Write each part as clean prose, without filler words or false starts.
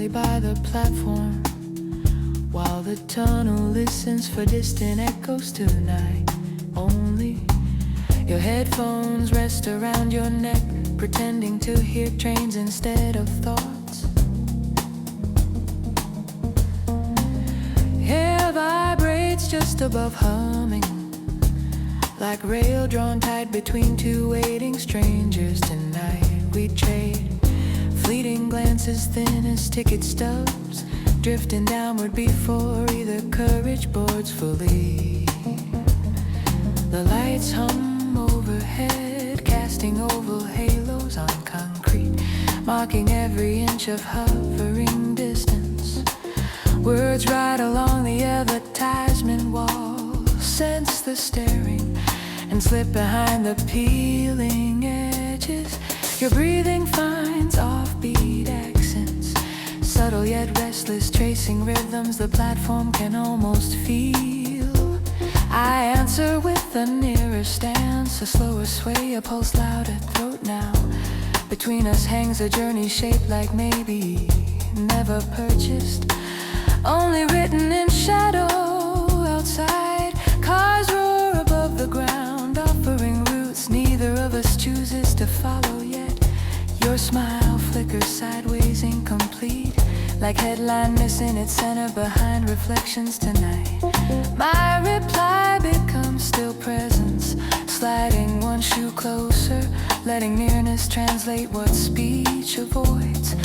silently by the platform, while the tunnel listens for distant echoes tonight. Only your headphones rest around your neck, pretending to hear trains instead of thoughts. Hair vibrates just above humming, like rail drawn tight between two waiting strangers. Tonight we trade fleeting glances, thin as ticket stubs, drifting downward before either courage boards fully. The lights hum overhead, casting oval halos on concrete, marking every inch of hovering distance. Words ride along the advertisement wall, sense the staring, and slip behind the peeling edges. Your breathing finds offbeat accents, subtle yet restless, tracing rhythms the platform can almost feel. I answer with a nearer stance, a slower sway, a pulse louder throat now. Between us hangs a journey shaped like maybe never purchased, only written in shadow outside. Cars roar above the ground, offering routes neither of us chooses to follow yet. Your smile flickers sideways, incomplete, like headline missing its center behind reflections tonight. My reply becomes still presence, sliding one shoe closer, letting nearness translate what speech avoids.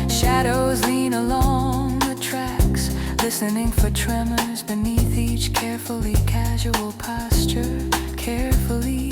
Shadows lean along the tracks, listening for tremors beneath each carefully casual posture. Carefully.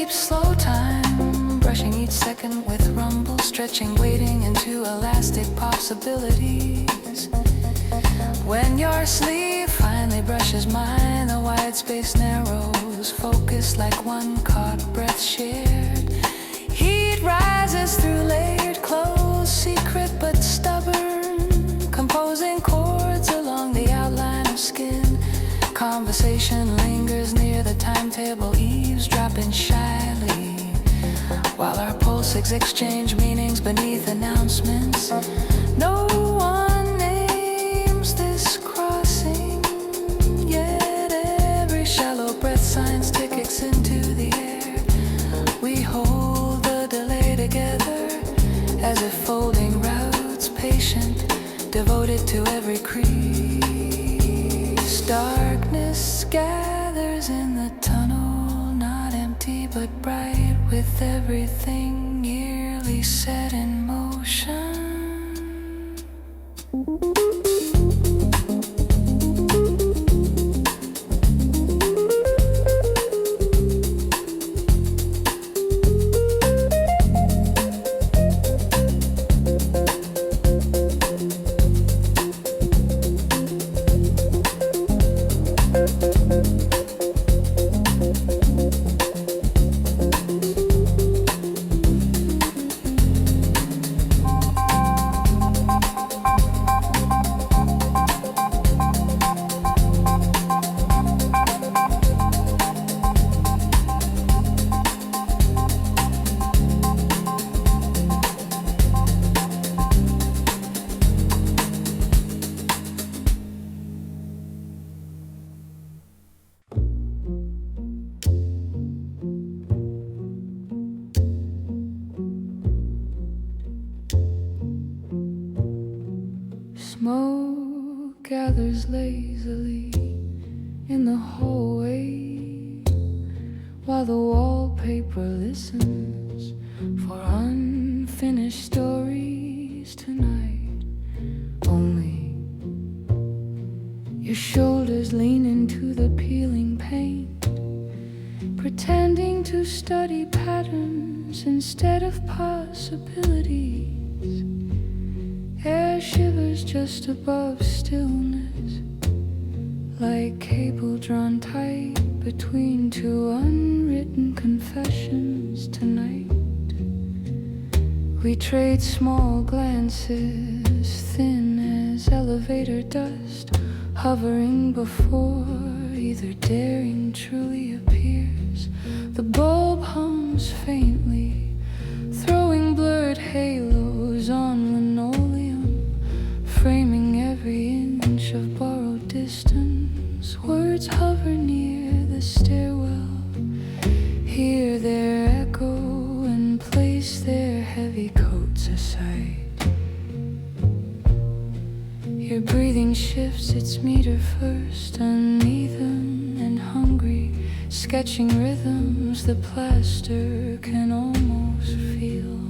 Slow time, brushing each second with rumble, stretching, waiting into elastic possibilities. When your sleeve finally brushes mine, the wide space narrows, focused like one caught breath shared. Heat rises through layered clothes, secret but stubborn, composing chords along the outline of skin. Conversation lingers near the timetable, eavesdropping shyly, while our pulses exchange meanings beneath announcements. No one names this crossing, yet every shallow breath signs tickets into the air. We hold the delay together, as if folding routes, patient, devoted to every crease. Darkness gathers in the tunnel, not empty but bright, with everything nearly set in motion. Smoke gathers lazily in the hallway, while the wallpaper listens for unfinished stories tonight. Only your shoulders leaning clinging to the peeling paint, pretending to study patterns instead of possibilities. Air shivers just above stillness, like cable drawn tight between two unwritten confessions tonight. We trade small glances, thin as elevator dust, hovering before either daring truly appears. The bulb hums faintly, throwing blurred halos on linoleum, framing every inch of borrowed distance. Words hover near the stairwell, hear their echo and place their heavy coats aside. Your breathing shifts its meter first, uneven and hungry, sketching rhythms the plaster can almost feel.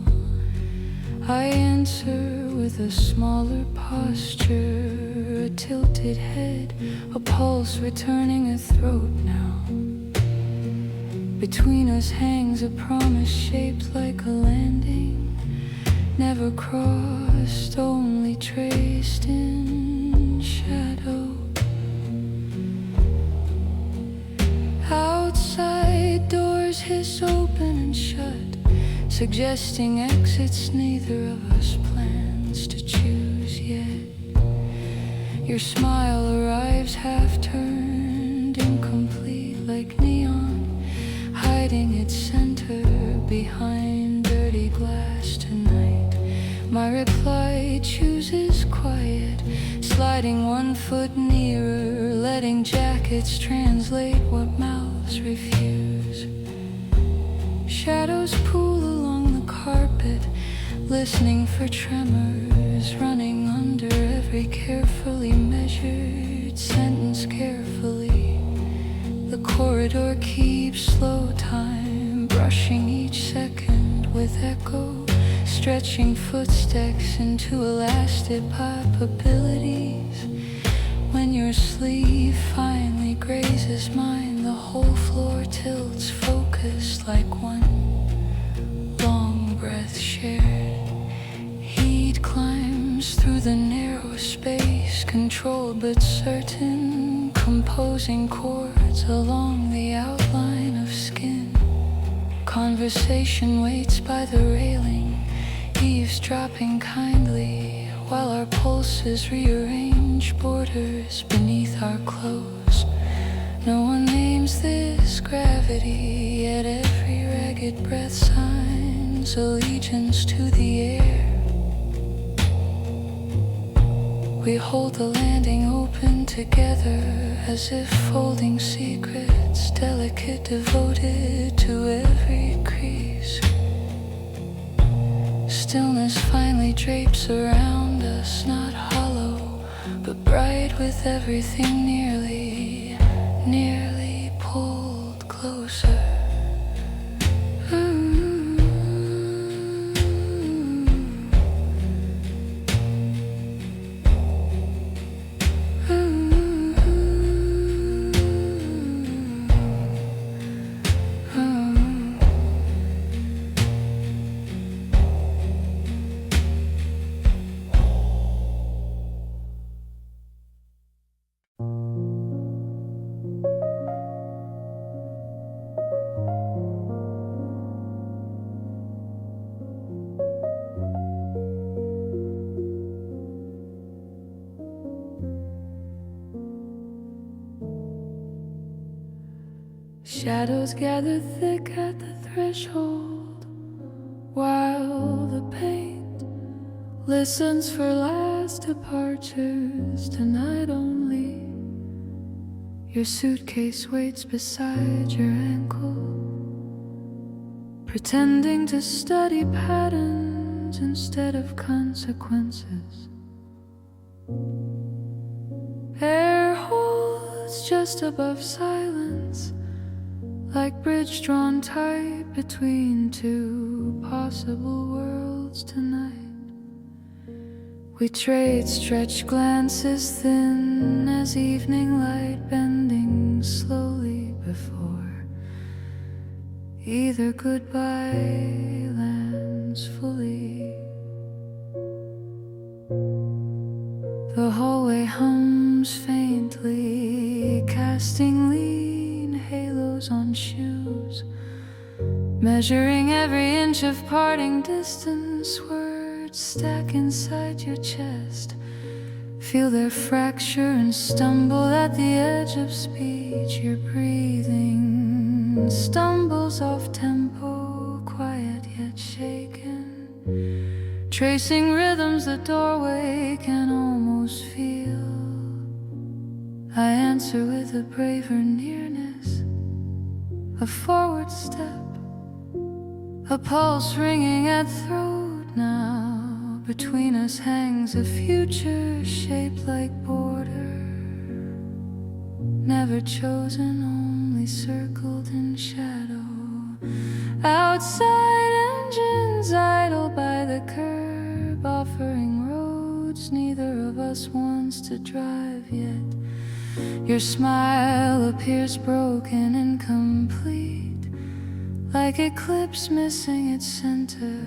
I answer with a smaller posture, a tilted head, a pulse returning a throat now. Between us hangs a promise shaped like a landing, never crossed, only traced in shadow. Outside doors hiss open and shut, suggesting exits neither of us plans to choose yet. Your smile arrives half-turned, incomplete like neon, hiding its center behind dirty glass tonight. My reply chooses quiet, sliding 1 foot nearer, letting jackets translate what mouths refuse. Shadows pool along the carpet, listening for tremors, running under every carefully measured sentence carefully. The corridor keeps slow time, brushing each second with echo, stretching footsteps into elastic possibilities. When your sleeve finally grazes mine, the whole floor tilts, focused like one long breath shared. Heat climbs through the narrow space, controlled but certain, composing chords along the outline of skin. Conversation waits by the railing, eavesdropping kindly, while our pulses rearrange borders beneath our clothes. No one names this gravity, yet every ragged breath signs allegiance to the air. We hold the landing open together, as if folding secrets, delicate, devoted to every crease. Stillness finally drapes around us, not hollow, but bright with everything nearly pulled closer. Shadows gather thick at the threshold, while the paint listens for last departures tonight only. Your suitcase waits beside your ankle, pretending to study patterns instead of consequences. Air holds just above silence, like bridge drawn tight between two possible worlds tonight. We trade stretched glances thin as evening light bending slowly before either goodbye lands fully. The hallway hums faintly, casting lean halos on shoes, measuring every inch of parting distance. Words stack inside your chest, feel their fracture and stumble at the edge of speech. Your breathing stumbles off tempo, quiet yet shaken, tracing rhythms the doorway can almost feel. I answer with a braver nearness, a forward step, a pulse ringing at throat now. Between us hangs a future shaped like border, never chosen, only circled in shadow. Outside engines idle by the curb, offering roads neither of us wants to drive yet. Your smile appears broken, incomplete, like Eclipse missing its center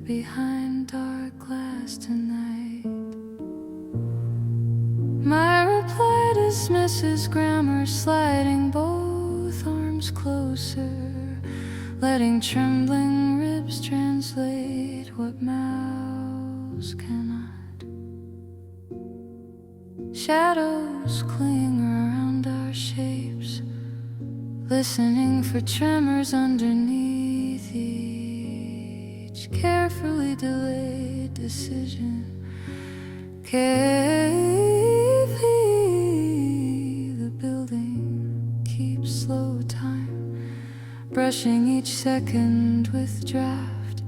behind dark glass tonight. My reply dismisses grammar, sliding both arms closer, letting trembling ribs translate what mouths cannot. Shadows clinging around our shapes, listening for tremors underneath each carefully delayed decision. KV, the building keeps slow time, brushing each second with draft,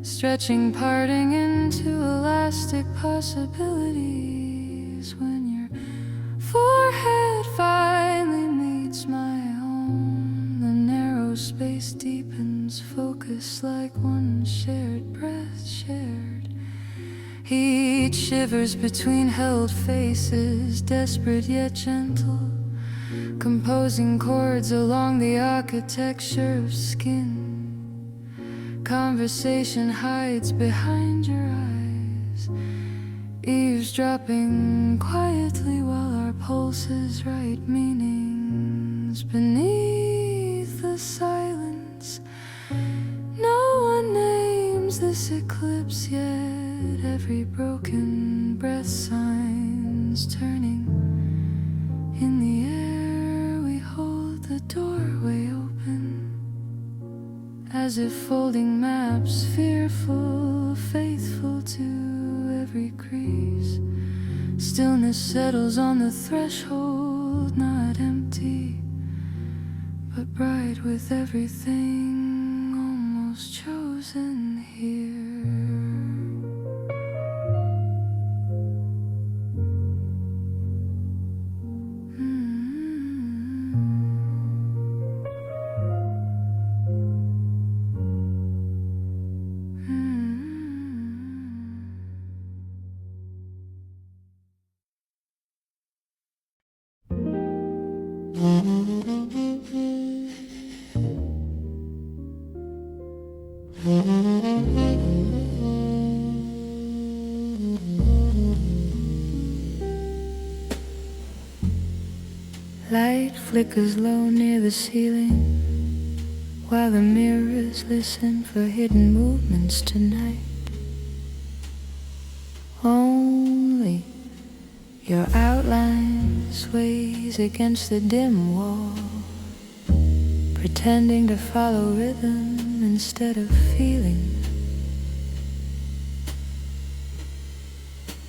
stretching, parting into elastic possibilities. When your forehead finally meets my own, the narrow space deepens, focus like one shared breath, shared heat shivers between held faces, desperate yet gentle, composing chords along the architecture of skin. Conversation hides behind your eyes, eavesdropping quietly while our pulses write meanings beneath the silence. No one names this eclipse yet, every broken breath signs turning. In the air we hold the doorway open, as if folding maps, fearful, faithful to every crease. Stillness settles on the threshold, not empty, but bright with everything almost chosen here. Light flickers low near the ceiling, while the mirrors listen for hidden movements tonight. Only your outline sways against the dim wall, pretending to follow rhythm instead of feeling.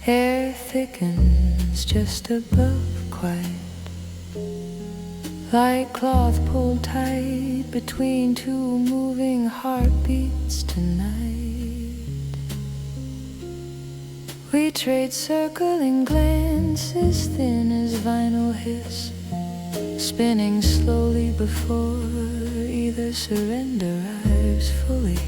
Hair thickens just above quiet, like cloth pulled tight between two moving heartbeats tonight. We trade circling glances thin as vinyl hiss, spinning slowly before either surrender arrives fully.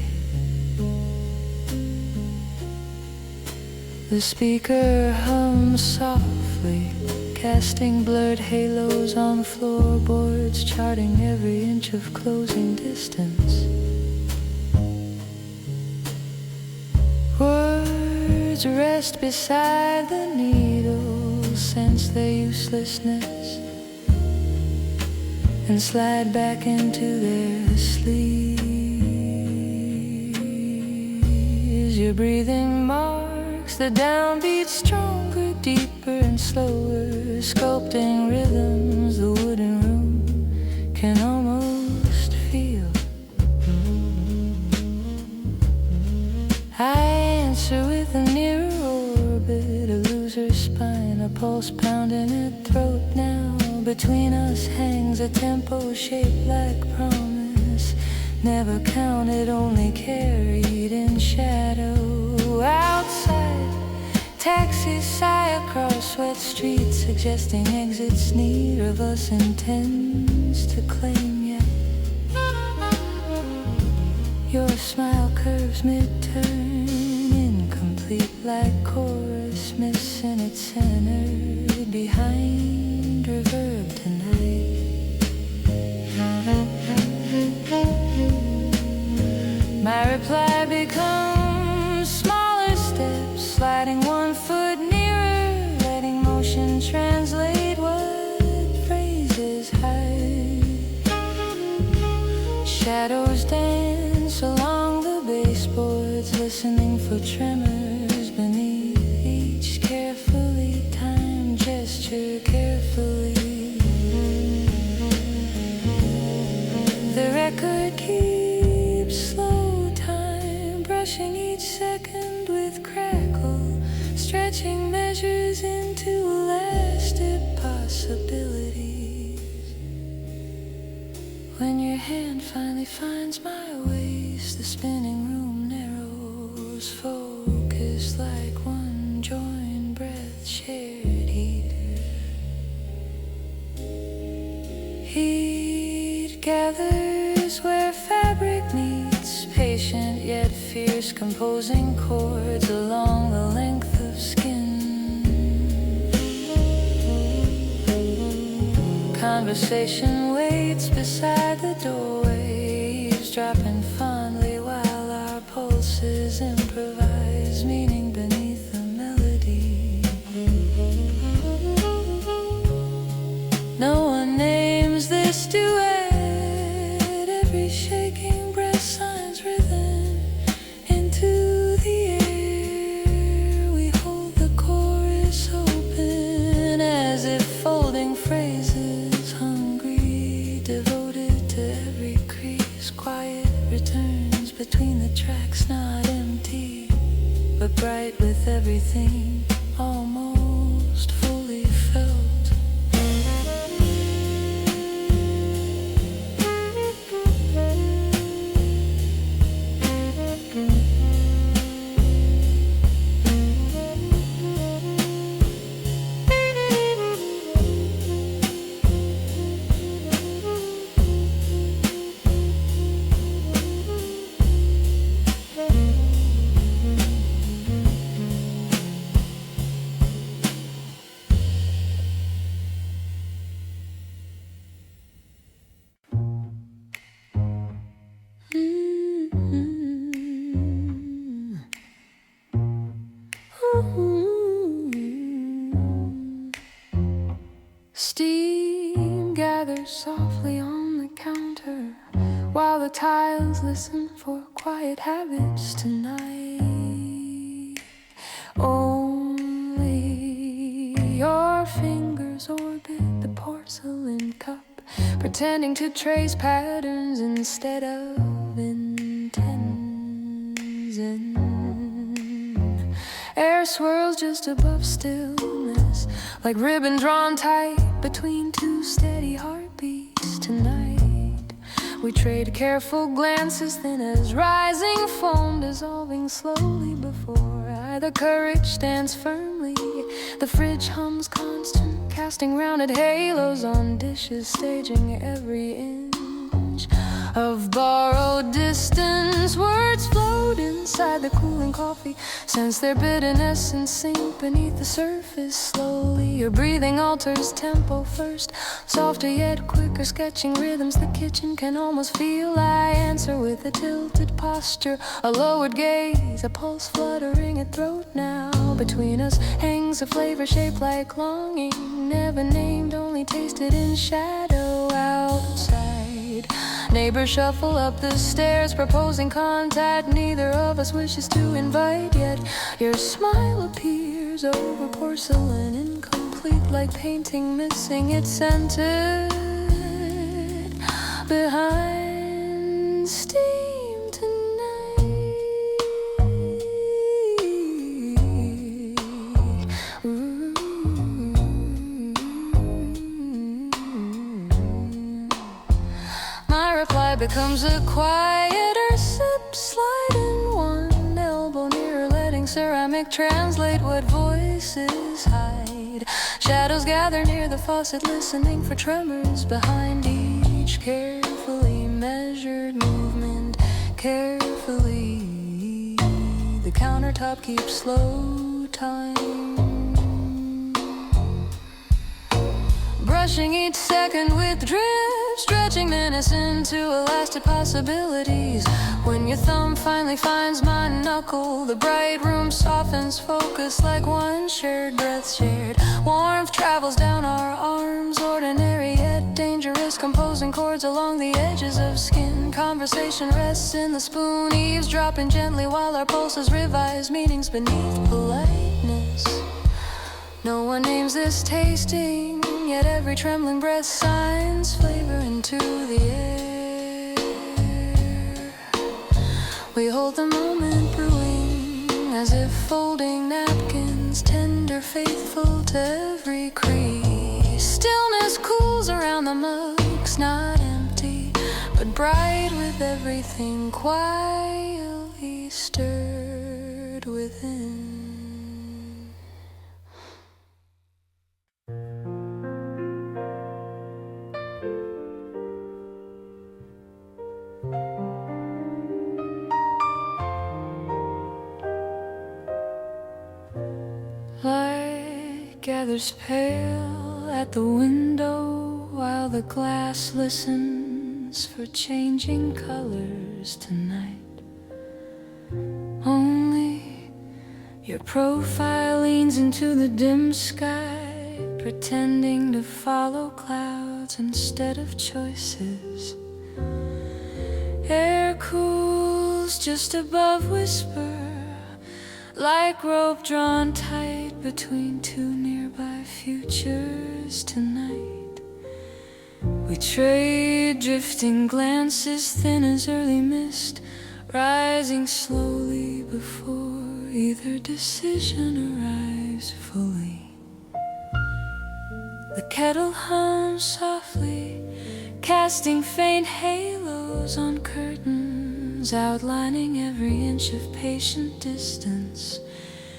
The speaker hums softly, casting blurred halos on floorboards, charting every inch of closing distance. Words rest beside the needle, sense their uselessness, and slide back into their sleeves. Your breathing marks the downbeat, stronger, deeper and slower, sculpting rhythms the wooden room can almost feel. I answer with a nearer orbit, a looser spine, a pulse pounding her throat now. Between us hangs a tempo shaped like promise, never counted, only carried in shadow. Outside, taxis sigh across wet streets, suggesting exits neither of us intends to claim yet. Your smile curves mid-turn, incomplete like chorus, missing its center behind reverb tonight. My reply becomes smaller steps, sliding 1 foot nearer, letting motion translate what phrases hide. Shadows dance along the baseboards, listening for tremors beneath each carefully timed gesture. Carefully, the record keeps slow time, brushing each second with crackle, stretching measures into elastic possibilities. When your hand finally finds my waist, the spinning room narrows, focused like one joined breath, shared heat. Heat gathers where fabric meets, patient yet fierce, composing chords along the length of skin. Conversation waits beside the doorway, eavesdropping fondly while our pulses improvise meaning beneath the melody. No one names this duet, every shaking breath signs rhythm into the air. We hold the chorus open as if folding phrases, hungry, devoted to every crease. Quiet returns between the tracks, not empty, but bright with everything almost fully felt. Steam gathers softly on the counter, while the tiles listen for quiet habits tonight. Only your fingers orbit the porcelain cup, pretending to trace patterns instead of intents. Air swirls just above stillness, like ribbon drawn tight between two steady heartbeats tonight. We trade careful glances, thin as rising foam, dissolving slowly before either courage stands firmly. The fridge hums constant, casting rounded halos on dishes, staging every inch of borrowed distance. Words float inside the cooling coffee, sense their bitterness and sink beneath the surface slowly. Your breathing alters tempo first, softer yet quicker, sketching rhythms the kitchen can almost feel. I answer with a tilted posture, a lowered gaze, a pulse fluttering at throat now. Between us hangs a flavor shaped like longing, never named, only tasted in shadow outside. Neighbors shuffle up the stairs, proposing contact neither of us wishes to invite yet. Your smile appears over porcelain, incomplete like painting missing its center. Behind steam tonight. Ooh. My reply becomes a quieter sip, sliding one elbow nearer, letting ceramic translate what voices hide. Shadows gather near the faucet, listening for tremors behind each carefully measured movement. Carefully, the countertop keeps slow time, brushing each second with drip, stretching menace into elastic possibilities. When your thumb finally finds my knuckle, the bright room softens, focus like one shared breath shared. Warmth travels down our arms, ordinary yet dangerous, composing chords along the edges of skin. Conversation rests in the spoon, eavesdropping gently while our pulses revise meanings beneath politeness. No one names this tasting, yet every trembling breath signs flavor into the air. We hold the moment brewing, as if folding napkins, tender, faithful to every crease. Stillness cools around the mugs, not empty, but bright with everything quietly stirred within. Light gathers pale at the window while the glass listens for changing colors tonight. Only your profile leans into the dim sky, pretending to follow clouds instead of choices. Air cools just above whisper, like rope drawn tight between two nearby futures tonight. We trade drifting glances, thin as early mist, rising slowly before either decision arrives fully. The kettle hums softly, casting faint halos on curtains, outlining every inch of patient distance.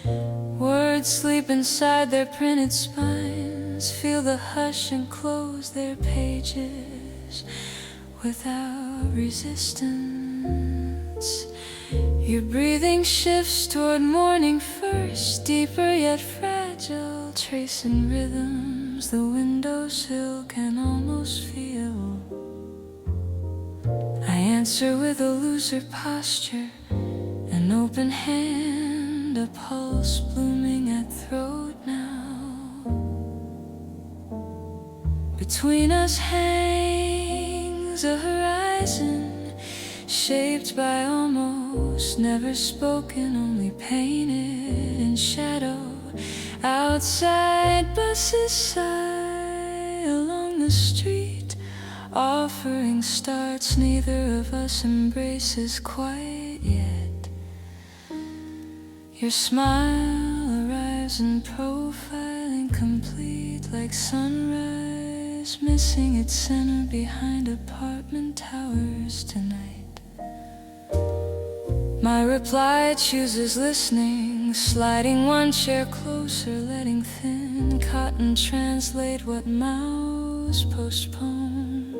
Words sleep inside their printed spines, feel the hush and close their pages without resistance. Your breathing shifts toward morning first, deeper yet fragile, tracing rhythms the windowsill can almost feel. I answer with a looser posture, an open hand, a pulse blooming at throat now. Between us hangs a horizon, shaped by almost never spoken, only painted in shadow. Outside buses sigh along the street, offering starts neither of us embraces quite yet. Your smile arrives in profile, incomplete like sunrise, missing its center behind apartment towers tonight. My reply chooses listening, sliding one chair closer, letting thin cotton translate what mouths postpone.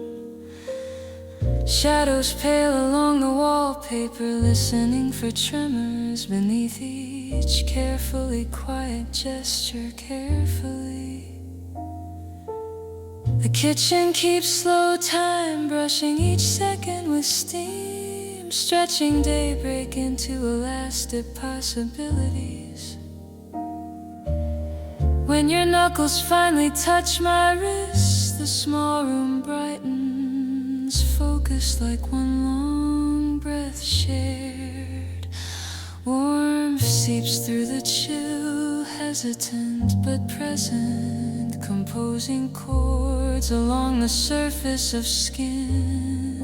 Shadows pale along the wallpaper, listening for tremors beneath each carefully quiet gesture. Carefully, the kitchen keeps slow time, brushing each second with steam, stretching daybreak into elastic possibilities. When your knuckles finally touch my wrist, the small room brightens, focused like one long breath shared. Warmth seeps through the chill, hesitant but present, composing chords along the surface of skin.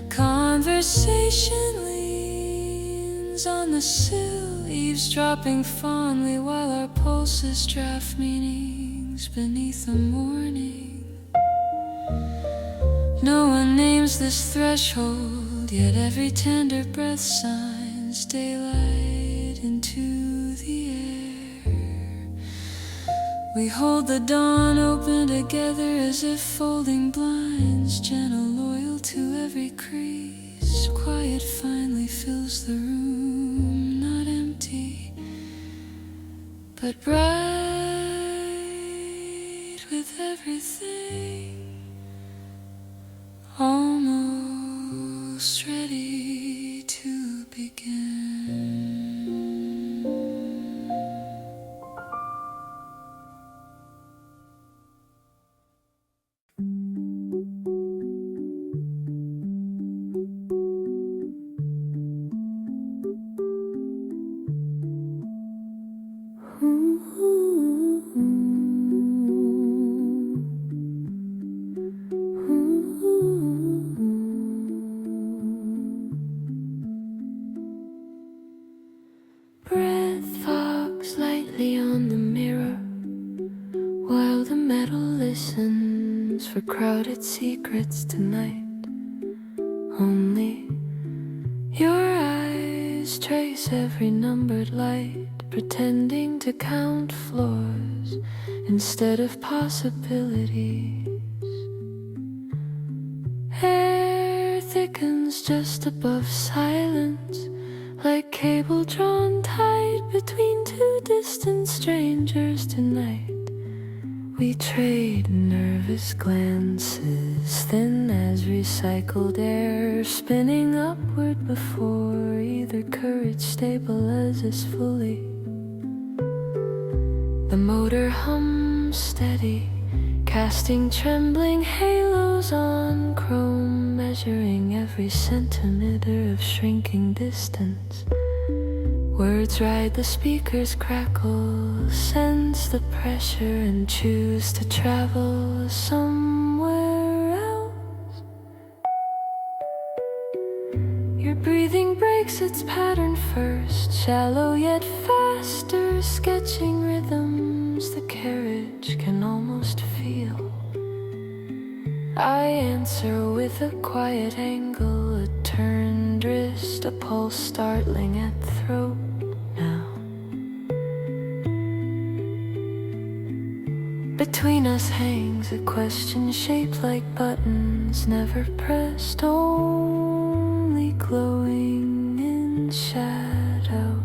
Conversation leans on the sill, eavesdropping fondly while our pulses draft meanings beneath the morning. No one names this threshold, yet every tender breath signs daylight into the air. We hold the dawn open together as if folding blinds, gentle, loyal to every crease. Quiet finally fills the room, not empty, but bright with everything almost ready to begin. Breath fogs lightly on the mirror, while the metal listens for crowded secrets tonight. Only your eyes trace every numbered light, pretending to count floors instead of possibilities. Air thickens just above silence, like cable drawn tight between two distant strangers tonight. We trade nervous glances, thin as recycled air, spinning upward before either courage stabilizes fully. The motor hums steady, casting trembling halos on chrome, measuring every centimeter of shrinking distance. Words ride the speaker's crackle, sense the pressure and choose to travel somewhere else. Your breathing breaks its pattern first, shallow yet faster, sketching rhythms the carriage can almost feel. I answer with a quiet angle, a turned wrist, a pulse startling at throat. Between us hangs a question shaped like buttons, never pressed, only glowing in shadow.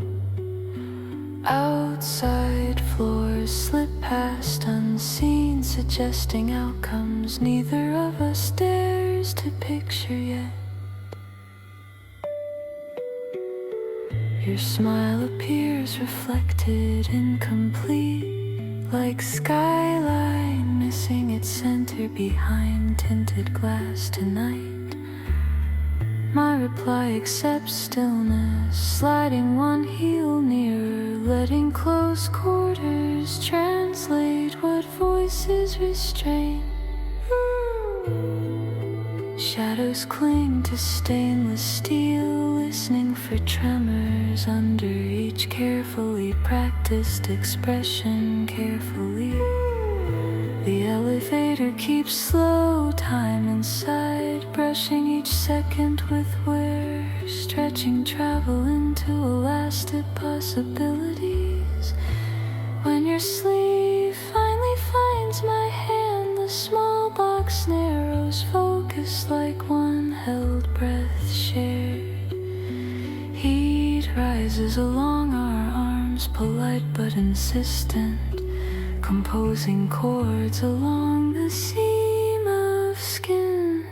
Outside floors slip past unseen, suggesting outcomes neither of us dares to picture yet. Your smile appears reflected, incomplete, like skyline missing its center behind tinted glass tonight. My reply accepts stillness, sliding one heel nearer, letting close quarters translate what voices restrain. Shadows cling to stainless steel, listening for tremors under each carefully practiced expression. Carefully, the elevator keeps slow time inside, brushing each second with wear, stretching travel into elastic possibilities. When your sleeve finally finds my hand, the small box narrows, focus focus like one held breath shared. Heat rises along our arms, polite but insistent, composing chords along the seam of skin.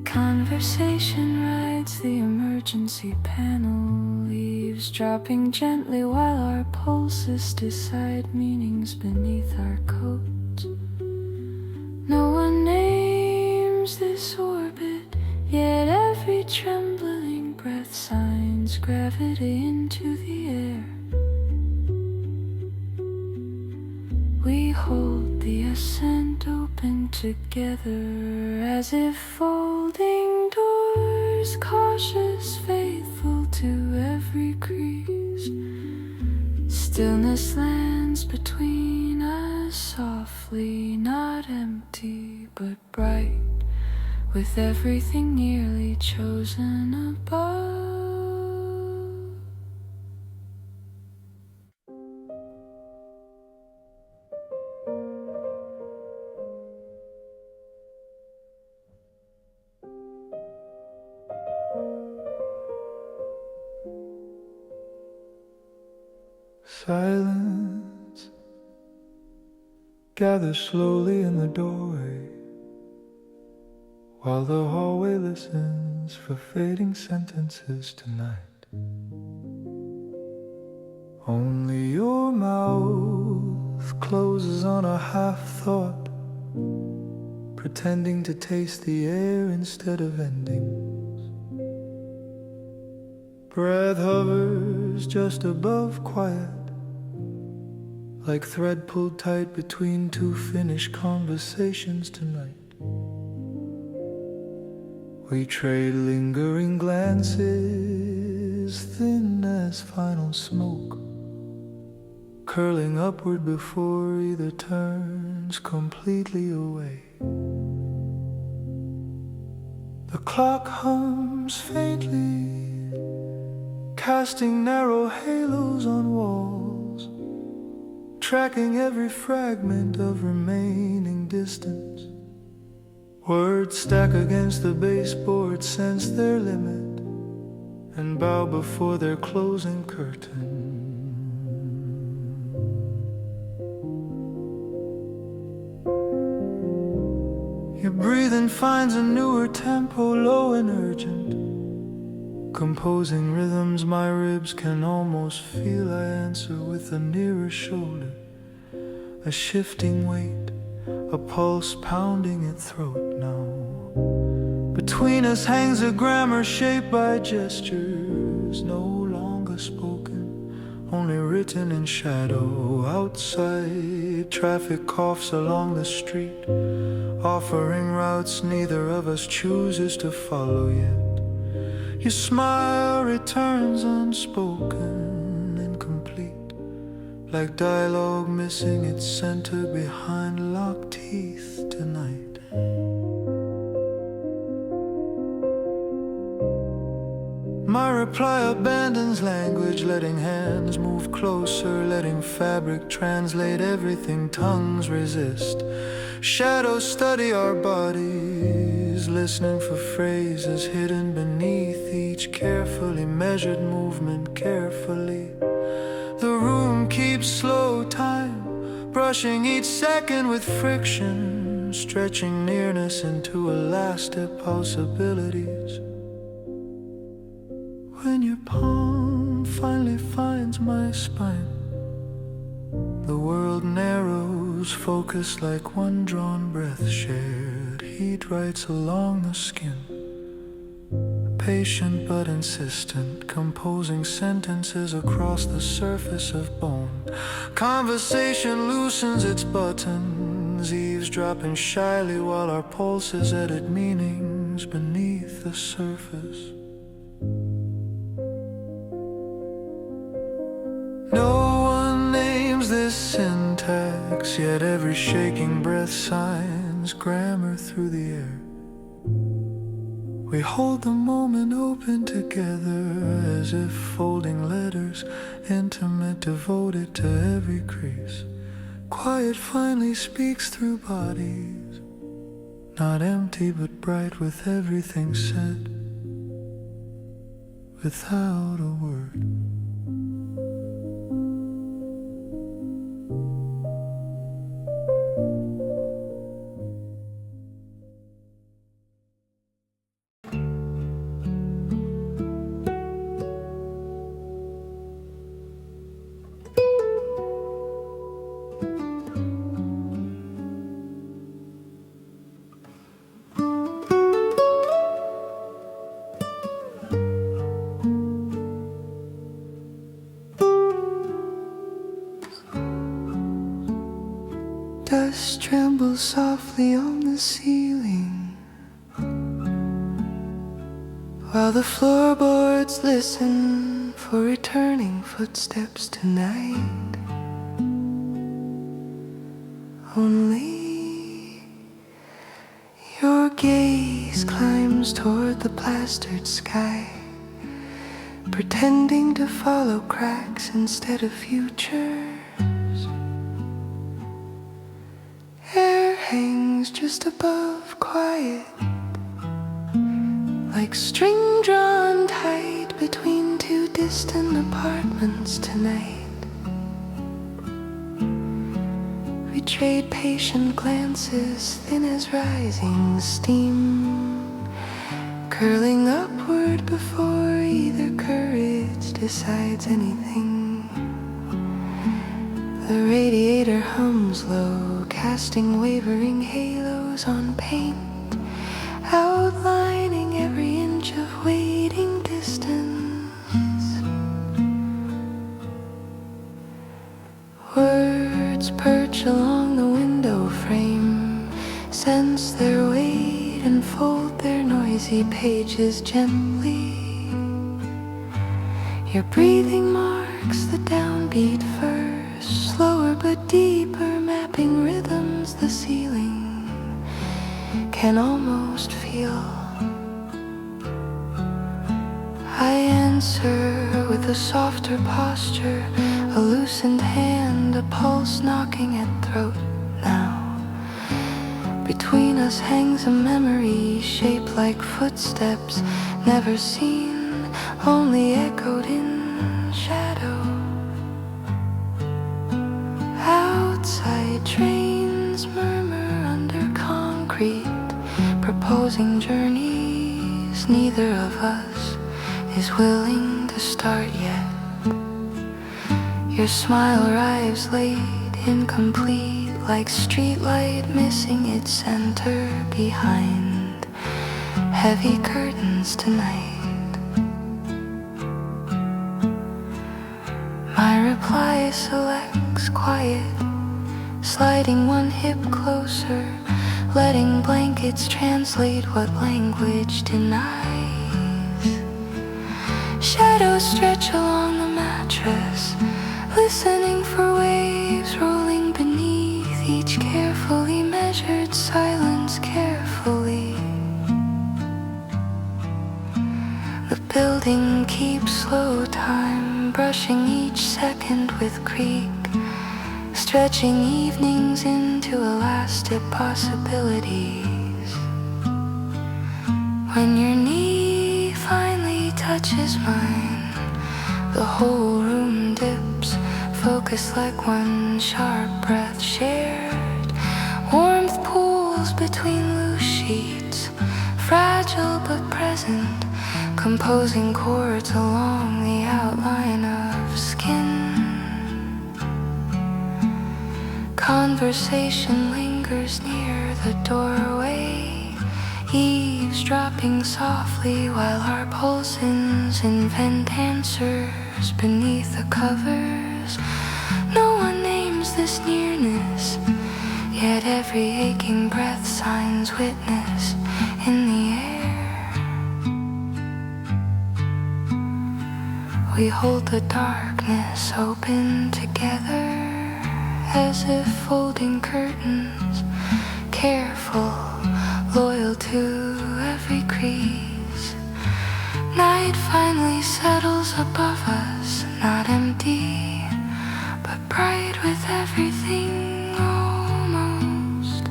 Conversation rides the emergency panel, leaves dropping gently while our pulses decide meanings beneath our coats. No one names this orbit, yet every trembling breath signs gravity into the air. We hold the ascent open together, as if folding doors, cautious, faithful to every crease. Stillness lands between us softly, not empty but bright, with everything nearly chosen above. Silence gathers slowly in the doorway, while the hallway listens for fading sentences tonight. Only your mouth closes on a half-thought, pretending to taste the air instead of endings. Breath hovers just above quiet, like thread pulled tight between two finished conversations tonight. We trade lingering glances, thin as final smoke, curling upward before either turns completely away. The clock hums faintly, casting narrow halos on walls, tracking every fragment of remaining distance. Words stack against the baseboard, sense their limit, and bow before their closing curtain. Your breathing finds a newer tempo, low and urgent, composing rhythms my ribs can almost feel. I answer with a nearer shoulder, a shifting weight, a pulse pounding at throat now. Between us hangs a grammar shaped by gestures, no longer spoken, only written in shadow. Outside, traffic coughs along the street, offering routes neither of us chooses to follow yet. Your smile returns unspoken, incomplete, like dialogue missing its center behind locked teeth tonight. My reply abandons language, letting hands move closer, letting fabric translate everything tongues resist. Shadows study our bodies, listening for phrases hidden beneath each carefully measured movement. Carefully, the room keeps slow time, brushing each second with friction, stretching nearness into elastic possibilities. When your palm finally finds my spine, the world narrows, focused like one drawn breath shared. Heat writes along the skin, patient but insistent, composing sentences across the surface of bone. Conversation loosens its buttons, eavesdropping shyly while our pulses edit meanings beneath the surface. clicks, yet every shaking breath signs grammar through the air. We hold the moment open together, as if folding letters, intimate, devoted to every crease. Quiet finally speaks through bodies, not empty but bright, with everything said without a word. Dust trembles softly on the ceiling, while the floorboards listen for returning footsteps tonight. Only your gaze climbs toward the plastered sky, pretending to follow cracks instead of futures. Air hangs just above quiet, like string drawn tight between two distant apartments tonight. We trade patient glances, thin as rising steam, curling upward before either courage decides anything. The radiator hums low, casting wavering halos on paint, outlining every inch of waiting distance. Words perch along the window frame, sense their weight and fold their noisy pages gently. Your breathing marks the downbeat first, slower but deeper, mapping rhythms the ceiling can almost feel. I answer with a softer posture, a loosened hand, a pulse knocking at throat now. Between us hangs a memory shaped like footsteps, never seen, only echoed in shadow. Outside trains murmur under concrete, proposing journeys neither of us is willing to start yet. Your smile arrives late, incomplete, like streetlight missing its center behind heavy curtains tonight. My reply selects quiet, sliding one hip closer, letting blankets translate what language denies. Shadows stretch along the mattress, listening for waves rolling beneath each carefully measured silence carefully. The building keeps slow time, brushing each second with creak, stretching evenings into elastic possibilities. When your knee finally touches mine, the whole room dips, focused like one sharp breath shared. Warmth pools between loose sheets, fragile but present, composing chords along the outline of skin. Conversation lingers near the doorway, eavesdropping softly while our pulses invent answers beneath the covers. No one names this nearness, yet every aching breath signs witness in the air. We hold the darkness open together as if folding curtains, careful, loyal to every crease. Night finally settles above us, not empty, but bright with everything almost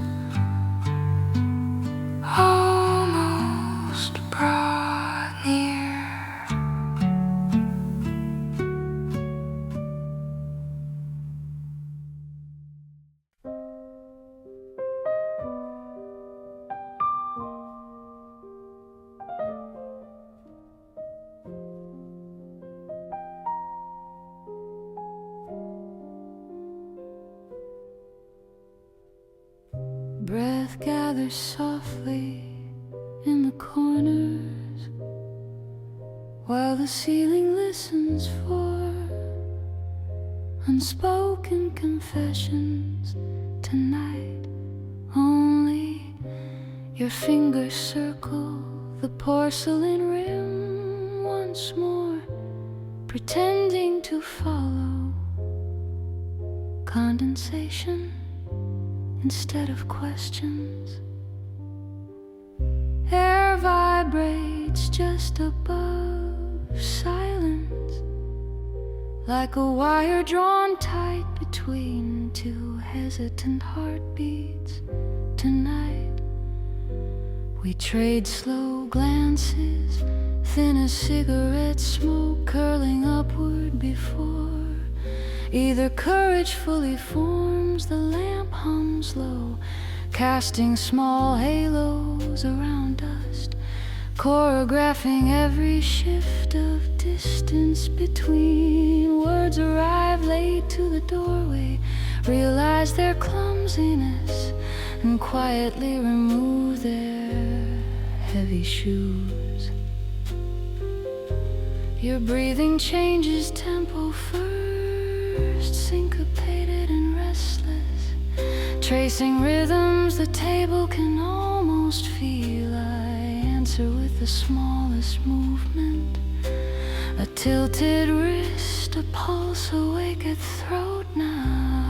brought near. Breath gathers softly in the corners, while the ceiling listens for unspoken confessions. Tonight only your fingers circle the porcelain rim once more, pretending to follow condensation instead of questions. Air vibrates just above silence, like a wire drawn tight between two hesitant heartbeats. Tonight we trade slow glances, thin as cigarette smoke curling upward before either courage fully forms. The lamp hums low, casting small halos around us, choreographing every shift of distance between. Words arrive late to the doorway, realize their clumsiness, and quietly remove their heavy shoes. Your breathing changes tempo first, syncopated and restless, tracing rhythms the table can almost feel. I answer with the smallest movement, a tilted wrist, a pulse, awake at throat now.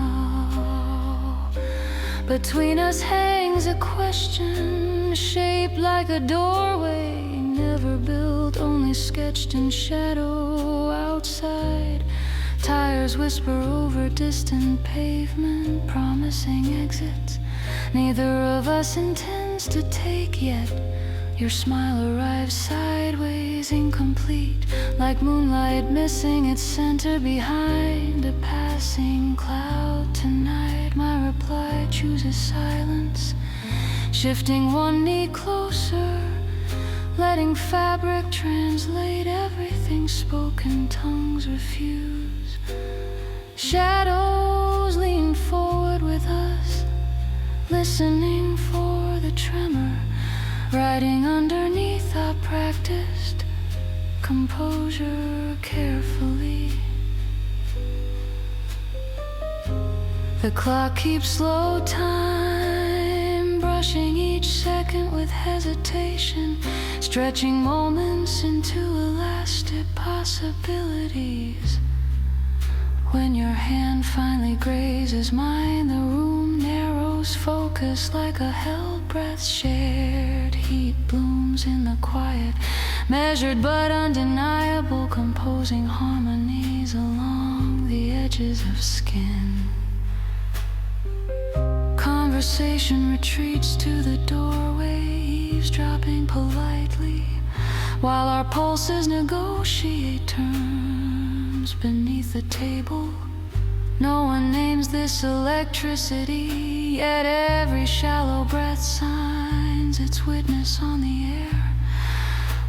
Between us hangs a question, shaped like a doorway, never built, only sketched in shadow. Outside tires whisper over distant pavement, promising exits neither of us intends to take yet. Your smile arrives sideways, incomplete, like moonlight missing its center behind a passing cloud. Tonight my reply chooses silence, shifting one knee closer, letting fabric translate everything spoken tongues refuse. Shadows lean forward with us, listening for the tremor, riding underneath our practiced composure carefully. The clock keeps slow time, brushing each second with hesitation, stretching moments into elastic possibilities. When your hand finally grazes mine, the room narrows, focus like a held breath, shared heat blooms in the quiet, measured but undeniable, composing harmonies along the edges of skin. Conversation retreats to the doorway, eavesdropping politely, while our pulses negotiate terms beneath the table. No one names this electricity, yet every shallow breath signs its witness on the air.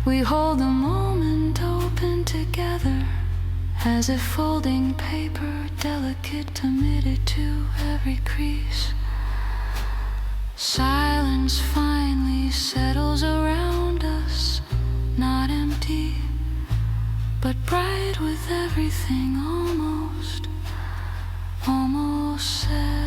We hold the moment open together, as if folding paper, delicate, committed to every crease. Silence finally settles around us, not empty, but bright with everything almost said.